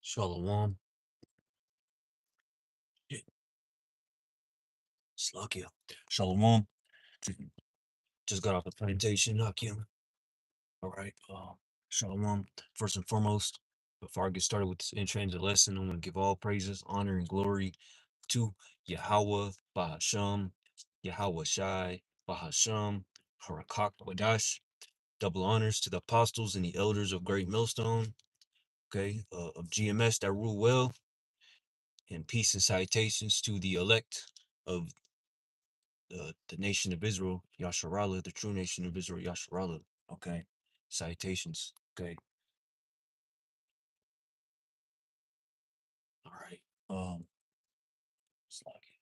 Shalom. Yeah, Slakia. Shalom. Just got off the plantation, Nakia. All right. Shalom. First and foremost, before I get started with this intro into the lesson, I want to give all praises, honor, and glory to Yahweh, Bahasham, Yahweh Shai, Bahasham, Harakak Wadash. Double honors to the apostles and the elders of Great Millstone, okay, of GMS that rule well, and peace and salutations to the elect of the nation of Israel, Yasharala, the true nation of Israel, Yasharala. Okay. Citations. Okay. All right. It's like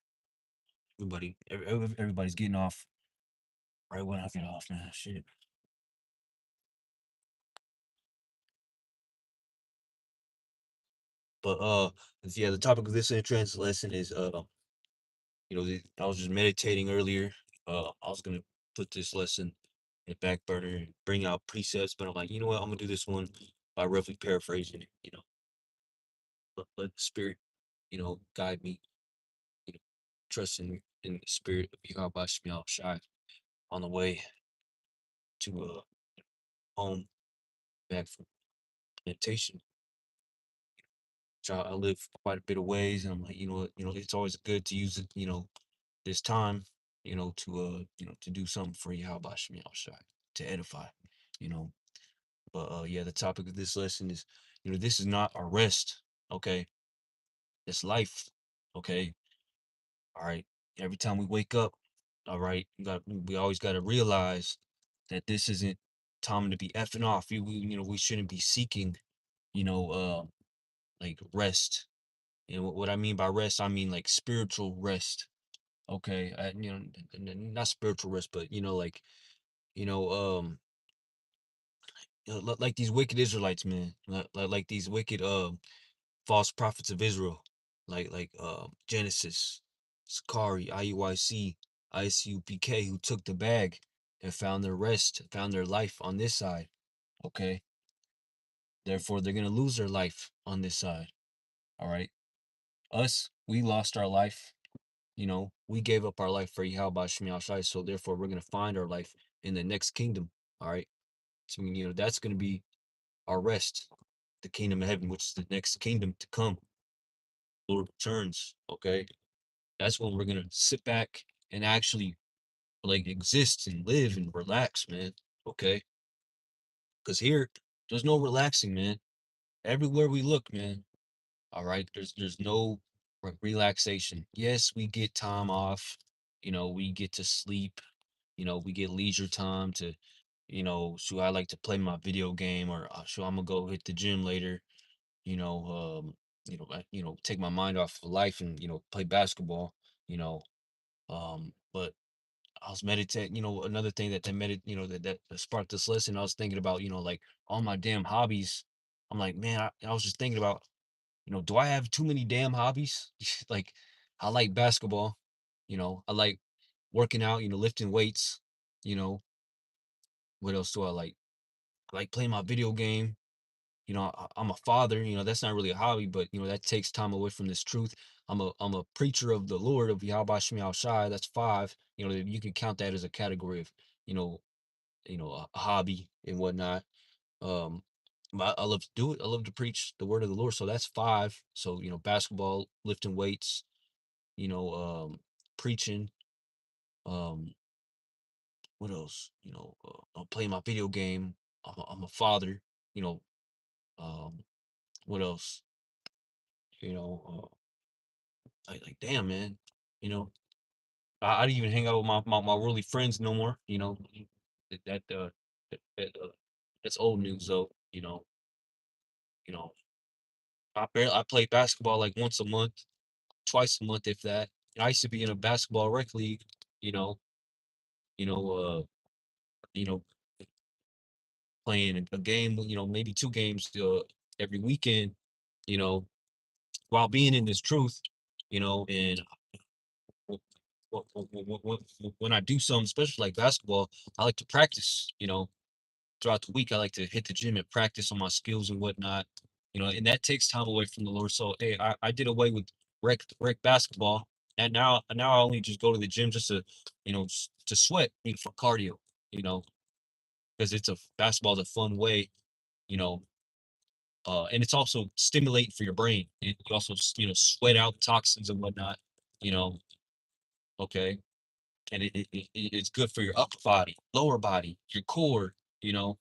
everybody's getting off right when I get off, man. Shit. But yeah, the topic of this entrance lesson is I was just meditating earlier. I was gonna put this lesson in back burner and bring out precepts, but I'm like, you know what, I'm gonna do this one by roughly paraphrasing it, let the spirit, guide me, you know, trusting in the spirit of Yahweh Shemiel Shai on the way to home back from plantation. I live quite a bit of ways, and I'm like, it's always good to use it, this time, to do something for Yahweh Shemiel Shai to edify, you know. But yeah, the topic of this lesson is, this is not our rest, okay? It's life, okay? All right. Every time we wake up, all right, we always got to realize that this isn't time to be effing off. We shouldn't be seeking, you know, uh, like rest. And what I mean by rest, I mean like spiritual rest. Okay, not spiritual rest, but you know, um, like these wicked Israelites, man, like these wicked false prophets of Israel, like Genesis, Sakari, IUIC, ICUPK, who took the bag and found their rest, found their life on this side. Okay. Therefore, they're gonna lose their life on this side. All right. Us, we lost our life. We gave up our life for Yahweh Shemiel Shai. So therefore, we're gonna find our life in the next kingdom. All right. So that's gonna be our rest, the kingdom of heaven, which is the next kingdom to come. Lord returns. Okay. That's when we're gonna sit back and actually like exist and live and relax, man. Okay. Because here, there's no relaxing, man. Everywhere we look, man. All right. There's no relaxation. Yes, we get time off. We get to sleep. We get leisure time to, so I like to play my video game or so I'm gonna go hit the gym later. You know, take my mind off of life and play basketball. But I was meditating, another thing that sparked this lesson. I was thinking about, like all my damn hobbies. I'm like, man, I was just thinking about, do I have too many damn hobbies? Like, I like basketball, I like working out, lifting weights, you know, what else do I like? I like playing my video game. I'm a father, that's not really a hobby, but that takes time away from this truth. I'm a preacher of the Lord of Yahweh Shemiel Shai. That's five. You can count that as a category of, you know, a hobby and whatnot. Um, I love to do it. I love to preach the word of the Lord. So that's five. So, basketball, lifting weights, you know, preaching. Um, what else? I'm playing my video game. I'm a father. You know, um, what else? You know, like damn, man. You know, I don't even hang out with my worldly friends no more. That that uh, that's old news though. You know, I play basketball like once a month, twice a month, if that. I used to be in a basketball rec league. You know, you know, uh, you know, playing a game. Maybe two games every weekend. You know, while being in this truth. And when I do something, especially like basketball, I like to practice. Throughout the week, I like to hit the gym and practice on my skills and whatnot. and that takes time away from the Lord. So, hey, I did away with rec basketball, and now I only just go to the gym just to, to sweat, for cardio, you know, because basketball is a fun way, you know, and it's also stimulating for your brain. And you also, sweat out toxins and whatnot, you know, okay, and it's good for your upper body, lower body, your core, you know,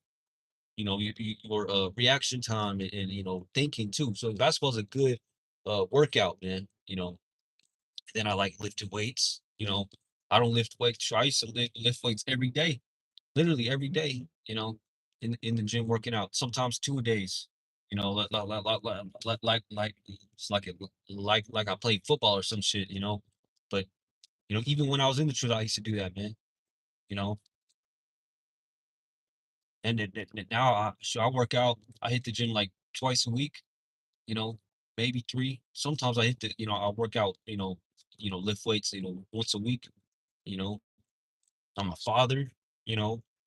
your reaction time and thinking too. So basketball is a good workout, man. Then I like lifting weights. I don't lift weights. I used to lift weights every day, literally every day. In the gym working out. Sometimes 2 days. Like it's like I played football or some shit. But even when I was in the truth, I used to do that, man. You know, and now I work out. I hit the gym like twice a week, you know, maybe three. Sometimes I hit I work out, lift weights, once a week. You know, I'm a father, I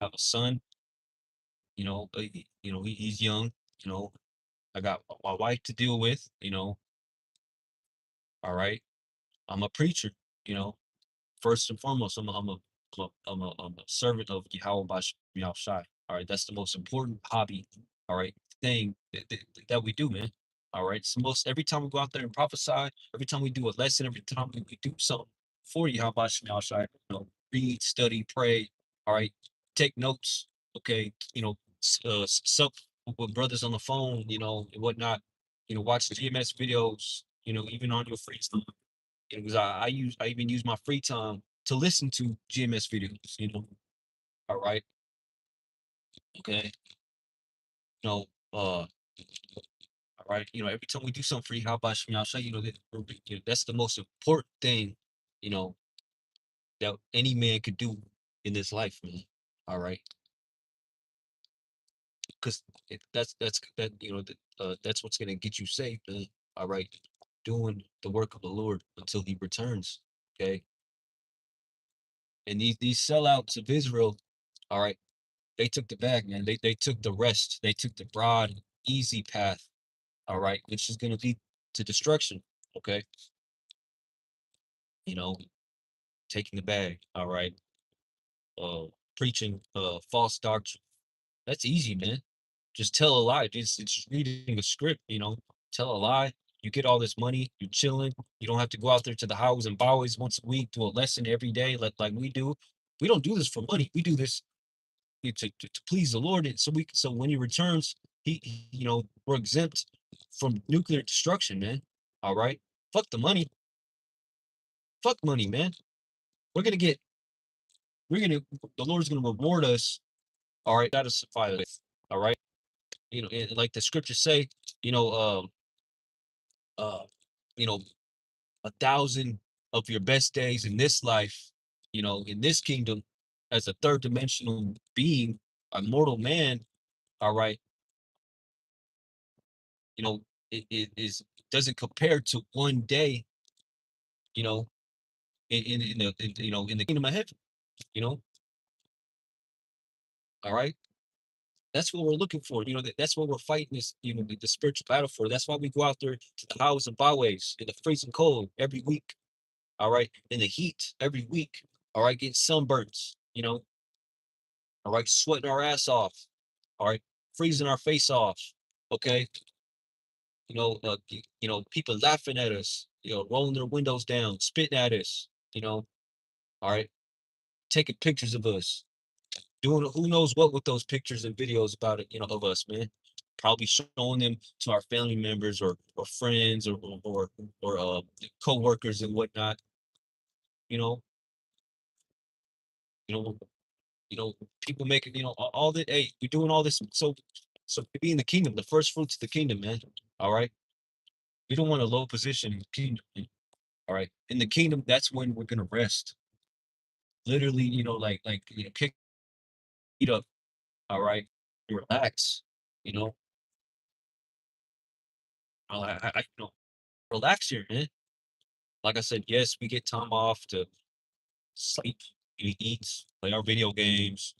have a son, he's young, you know, I got my wife to deal with, all right. I'm a preacher, you know, first and foremost, I'm a servant of Yahweh Shai. All right, that's the most important hobby. All right, thing that we do, man. All right, it's the most every time we go out there and prophesy, every time we do a lesson, every time we do something for Yahweh Shai, read, study, pray. All right, take notes. Okay, sup with brothers on the phone, and whatnot. Watch the GMS videos. Even on your free time because I even use my free time to listen to GMS videos, All right. Okay. You know, all right. Every time we do something for you, how about I'll show that's the most important thing, you know, that any man could do in this life, man. All right. Because that's what's gonna get you saved, man. All right. Doing the work of the Lord until he returns. Okay. And these sellouts of Israel, all right, they took the bag, man. They took the rest. They took the broad, easy path. All right, which is going to lead to destruction. Okay, you know, taking the bag. All right, uh, preaching false doctrine. That's easy, man. Just tell a lie. It's reading a script. Tell a lie. You get all this money. You're chilling. You don't have to go out there to the highways and byways once a week, do a lesson every day, like we do. We don't do this for money. We do this to please the Lord. And so when he returns, we're exempt from nuclear destruction, man. All right. Fuck the money. Fuck money, man. We're gonna get we're gonna the Lord's gonna reward us, all right, satisfy with. All right. And like the scriptures say, you know, uh, you know, 1,000 of your best days in this life, in this kingdom, as a third dimensional being, a mortal man, all right, you know, it is doesn't compare to one day, you know, in the kingdom of heaven, you know, all right. That's what we're looking for. That's what we're fighting this, the spiritual battle for. That's why we go out there to the highways and byways in the freezing cold every week. All right. In the heat every week. All right. Getting sunburns, all right. Sweating our ass off. All right. Freezing our face off. Okay. People laughing at us, rolling their windows down, spitting at us, all right, taking pictures of us, doing who knows what with those pictures and videos about it, of us, man. Probably showing them to our family members or friends or co-workers and whatnot. You know, you know, people making all that. Hey, we're doing all this so to be in the kingdom, the first fruits of the kingdom, man. All right, we don't want a low position in the kingdom. All right, in the kingdom, that's when we're gonna rest. Literally, kick feet up. All right, relax. You know, relax here, man. Like I said, yes, we get time off to sleep, eat, play our video games,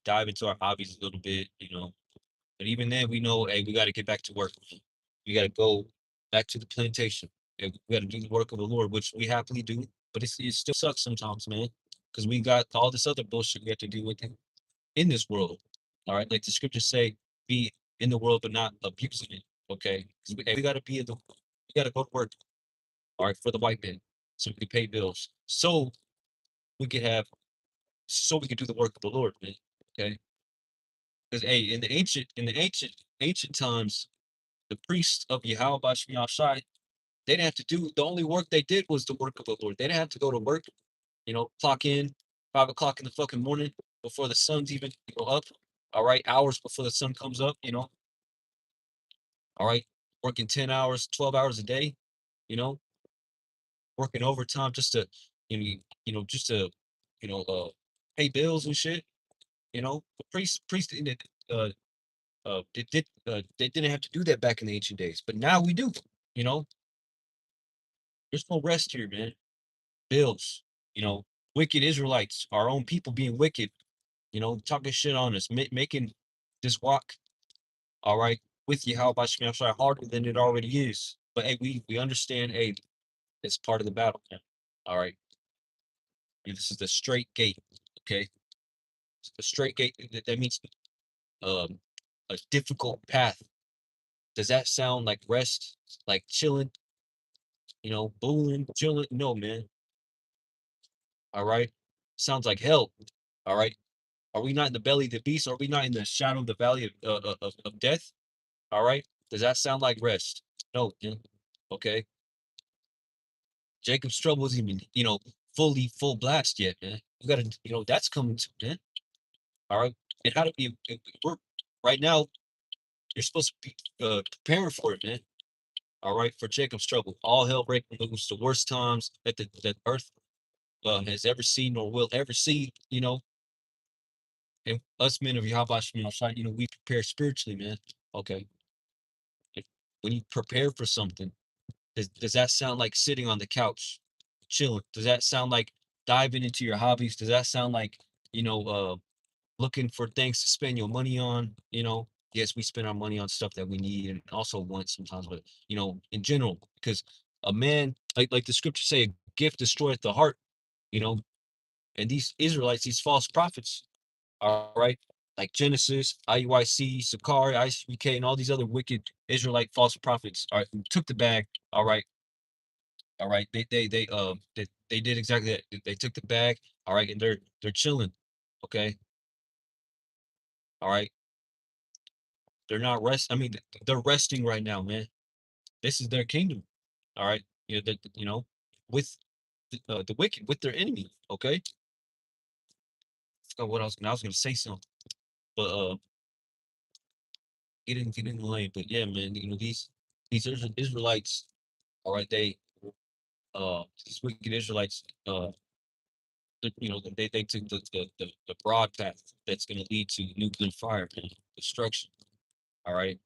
dive into our hobbies a little bit, But even then, we know, hey, we got to get back to work. We got to go back to the plantation. And we got to do the work of the Lord, which we happily do. But it still sucks sometimes, man, because we got all this other bullshit we have to deal with in this world. All right, like the scriptures say, be in the world but not abusing it. Okay, 'cause we got to be in the, we got to go to work. All right, for the white man, so we can pay bills, so we could have, so we could do the work of the Lord, man. Okay, because hey, in the ancient times, the priests of Yahweh Bashmi Shai, they didn't have to do the only work they did was the work of the Lord. They didn't have to go to work, clock in 5 o'clock in the fucking morning before the sun's even up. All right, hours before the sun comes up. All right, working 10 hours, 12 hours a day. You know, working overtime just to just to you know uh pay bills and shit. The priests didn't they didn't have to do that back in the ancient days, but now we do. You know, there's no rest here, man. Bills, you know, wicked Israelites, our own people being wicked, talking shit on us, making this walk, all right, with you, how about Shemel Shai harder than it already is. But hey, we understand, hey, it's part of the battle, man. All right. This is the straight gate. Okay. The straight gate, that means um a difficult path. Does that sound like rest? Like chilling, booling, chilling? No, man. All right. Sounds like hell. All right. Are we not in the belly of the beast? Are we not in the shadow of the valley of death? All right. Does that sound like rest? No. Yeah. Okay. Jacob's trouble isn't even, fully full blast yet, man. We gotta, that's coming to, man. All right. And how do we we're right now, you're supposed to be preparing for it, man. All right, for Jacob's trouble. All hell breaking loose, the worst times that earth has ever seen or will ever see, and us men of Yahweh Shai, we prepare spiritually, man. Okay. If, when you prepare for something, does that sound like sitting on the couch, chilling? Does that sound like diving into your hobbies? Does that sound like, you know, uh, looking for things to spend your money on? Yes, we spend our money on stuff that we need and also want sometimes, but in general, because a man, like the scriptures say, a gift destroyeth the heart, you know, and these Israelites, these false prophets, all right, like Genesis, IUIC, Sakari, ICBK, and all these other wicked Israelite false prophets, all right, who took the bag, all right, they did exactly that. They took the bag, all right, and they're chilling, okay, all right. They're not rest. I mean, they're resting right now, man. This is their kingdom. All right, with the wicked, with their enemy. Okay, forgot what I was gonna say something, but get in the lane. But yeah, man, these Israelites. All right, these wicked Israelites. They took the broad path that's gonna lead to nuclear fire and destruction. All right,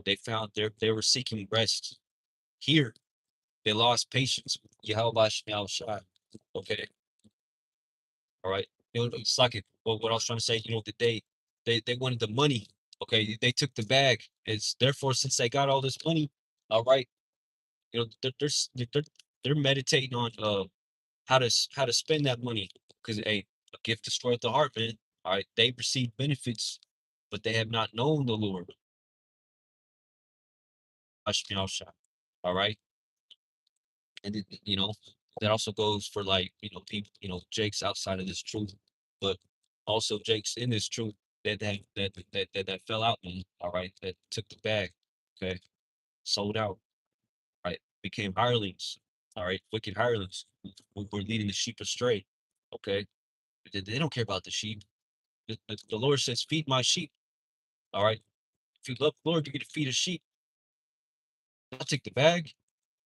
they found they were seeking rest here. They lost patience with Yahweh Shemel Shai. Okay. All right. It's like what I was trying to say, that they wanted the money. Okay. They took the bag. It's therefore, since they got all this money, all right, they're meditating on how to spend that money. Because a gift destroyed the heart, man. All right. They received benefits, but they have not known the Lord. Shemel Shai. All right. And that also goes for, like, people, Jake's outside of this truth, but also Jake's in this truth that fell out, man. All right, that took the bag, okay, sold out, right, became hirelings, all right, wicked hirelings who were leading the sheep astray, okay. They don't care about the sheep. The Lord says, "Feed my sheep." All right, if you love the Lord, you get to feed a sheep. I'll take the bag.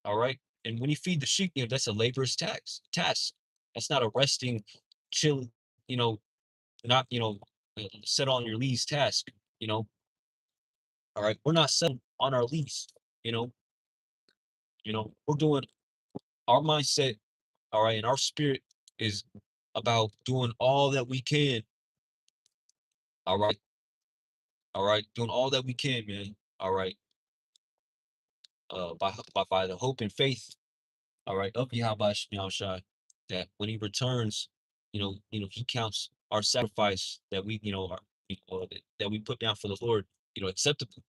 All right. And when you feed the sheep, that's a laborer's task. That's not a resting, chill, you know, not, set on your lease task, you know. All right. We're not set on our lease, you know, we're doing our mindset, all right, and our spirit is about doing all that we can, all right, All right, doing all that we can, man. All right, by the hope and faith. All right, of Yahweh Shai, that when He returns, He counts our sacrifice that we, that we put down for the Lord, acceptable.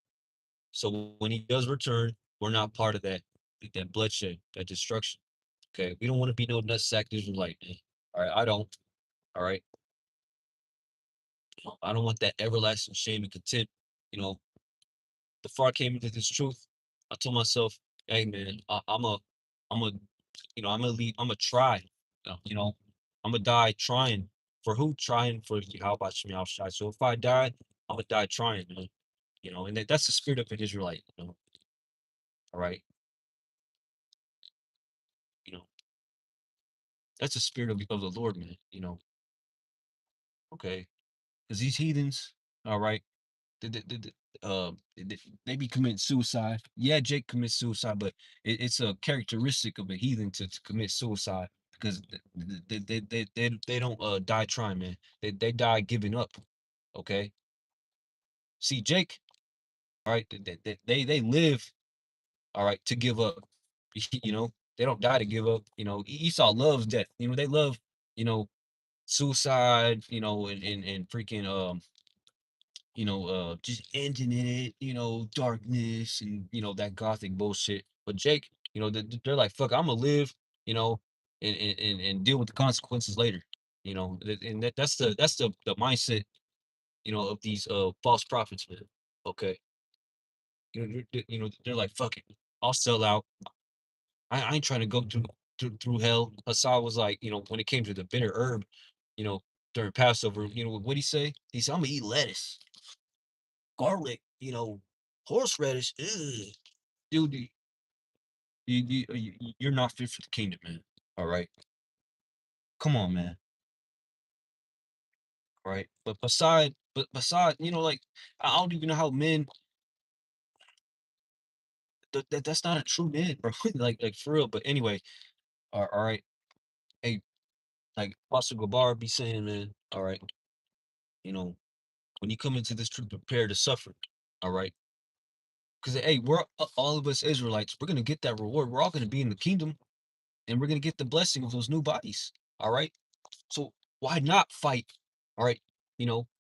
So when He does return, we're not part of that bloodshed, that destruction. Okay, we don't want to be no nutsack Israelite, man. All right, I don't. All right, I don't want that everlasting shame and contempt. You know, before I came into this truth, I told myself, "Hey, man, I'm a, I'm gonna leave. I'm gonna try. I'm gonna die trying for who? Trying for how about Shemiel Shai. So if I die, I'm gonna die trying, man. And that's the spirit of an Israelite. All right, you know, that's the spirit of the Lord, man. Okay, because these heathens, all right, they be committing suicide. Yeah, Jake commits suicide, but it's a characteristic of a heathen to commit suicide because they don't die trying, man. They die giving up. Okay. See, Jake, all right, they live, all right, to give up. They don't die to give up. Esau loves death. They love, you know, suicide, and freaking just ending it, darkness and that gothic bullshit. But Jake, they're like, fuck, I'm gonna live, you know, and deal with the consequences later. And that's the mindset, of these false prophets, man. Okay. They're like, fuck it, I'll sell out. I ain't trying to go through hell. Hassan was like, when it came to the bitter herb, you know, during Passover, what he say? He said, I'm gonna eat lettuce, garlic, horseradish. Ugh. Dude, you're not fit for the kingdom, man. All right, come on, man. All right, but beside, like I don't even know how men. That's not a true man, bro. like for real. But anyway, all right. Hey, like Pastor Gabar be saying, man. All right, you know, when you come into this truth, prepare to suffer. All right, because hey, we're all of us Israelites. We're gonna get that reward. We're all gonna be in the kingdom, and we're gonna get the blessing of those new bodies. All right. So why not fight? All right,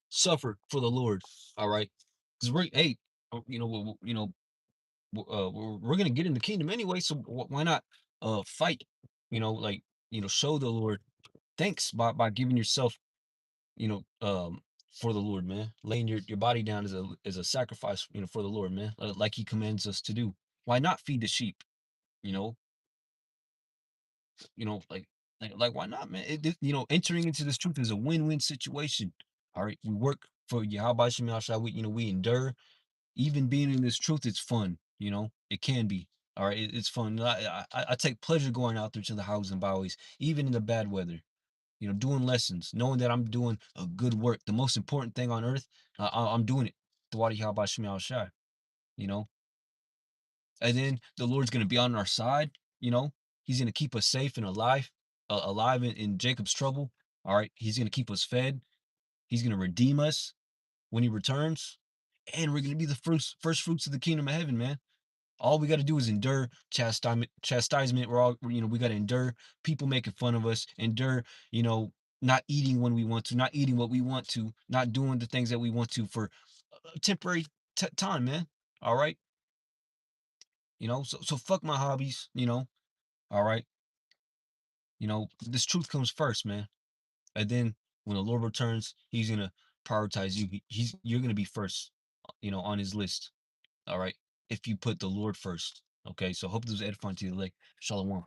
suffer for the Lord. All right, because we're hey, we're gonna get in the kingdom anyway. So why not fight? Like show the Lord thanks by giving yourself, you know, um, for the Lord, man. Laying your body down as a sacrifice, for the Lord, man. Like He commands us to do. Why not feed the sheep? You know, like why not, man? Entering into this truth is a win-win situation. All right, we work for Yahweh Shem Yahshua. We endure. Even being in this truth, it's fun. It can be. All right, it's fun. I take pleasure going out there to the houses and byways, even in the bad weather. Doing lessons, knowing that I'm doing a good work. The most important thing on earth, I'm doing it. The Wadi Yahweh Shem Yahshua. You know, and then the Lord's going to be on our side. You know, He's going to keep us safe and alive in Jacob's trouble. All right, He's going to keep us fed. He's going to redeem us when He returns, and we're going to be the first fruits of the kingdom of heaven, man. All we got to do is endure chastisement. We got to endure people making fun of us, endure, not eating when we want to, not eating what we want to, not doing the things that we want to for a temporary time, man. All right. So fuck my hobbies, all right. This truth comes first, man. And then when the Lord returns, He's gonna prioritize you. You're gonna be first, on His list. All right. If you put the Lord first. Okay. So hope this was edifying to you. Like Shalom.